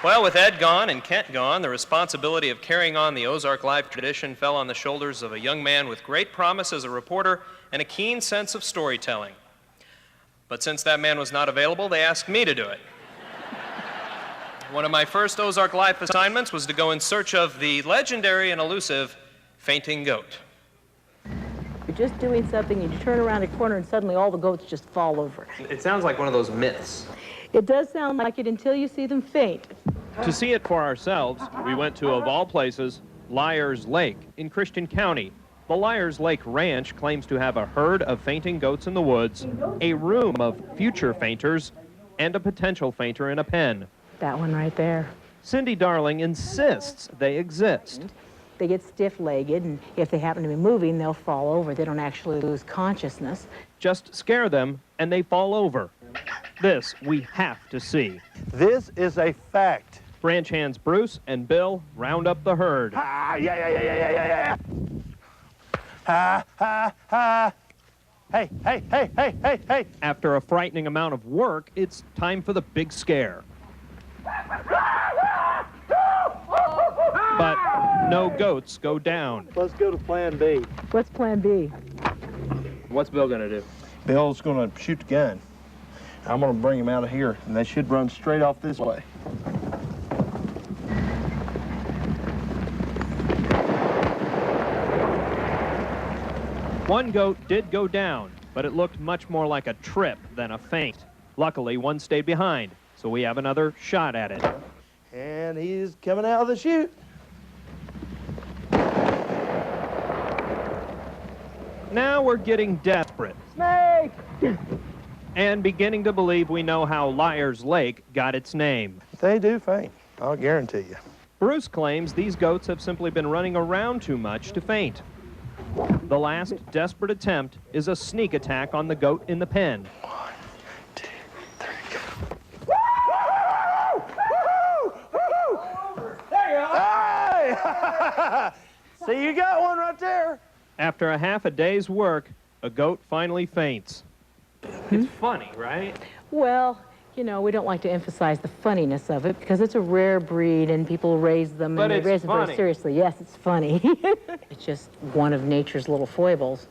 Well, with Ed gone and Kent gone, the responsibility of carrying on the Ozark Live tradition fell on the shoulders of a young man with great promise as a reporter and a keen sense of storytelling. But since that man was not available, they asked me to do it. One of my first Ozark Live assignments was to go in search of the legendary and elusive fainting goat. You're just doing something and you turn around a corner and suddenly all the goats just fall over. It sounds like one of those myths. It does sound like it until you see them faint. To see it for ourselves, we went to, of all places, Liars Lake in Christian County. The Liars Lake Ranch claims to have a herd of fainting goats in the woods, a room of future fainters, and a potential fainter in a pen. That one right there. Cindy Darling insists they exist. They get stiff-legged, and if they happen to be moving, they'll fall over. They don't actually lose consciousness. Just scare them, and they fall over. This we have to see. This is a fact. Ranch hands Bruce and Bill round up the herd. Ha, yeah. Ha, ha, ha. Hey. After a frightening amount of work, it's time for the big scare. But no goats go down. Let's go to plan B. What's plan B? What's Bill gonna do? Bill's gonna shoot the gun. I'm gonna bring him out of here, and they should run straight off this way. One goat did go down, but it looked much more like a trip than a faint. Luckily, one stayed behind, so we have another shot at it. And he's coming out of the chute. Now we're getting desperate. Snake! And beginning to believe we know how Liars Lake got its name. They do faint, I'll guarantee you. Bruce claims these goats have simply been running around too much to faint. The last desperate attempt is a sneak attack on the goat in the pen. 1, 2, 3, go. There you go. Hey! See, you got one right there. After a half a day's work, a goat finally faints. It's funny, right? Well, you know, we don't like to emphasize the funniness of it because it's a rare breed and people raise them But and they it's raise them funny. very seriously. Yes, it's funny. It's just one of nature's little foibles.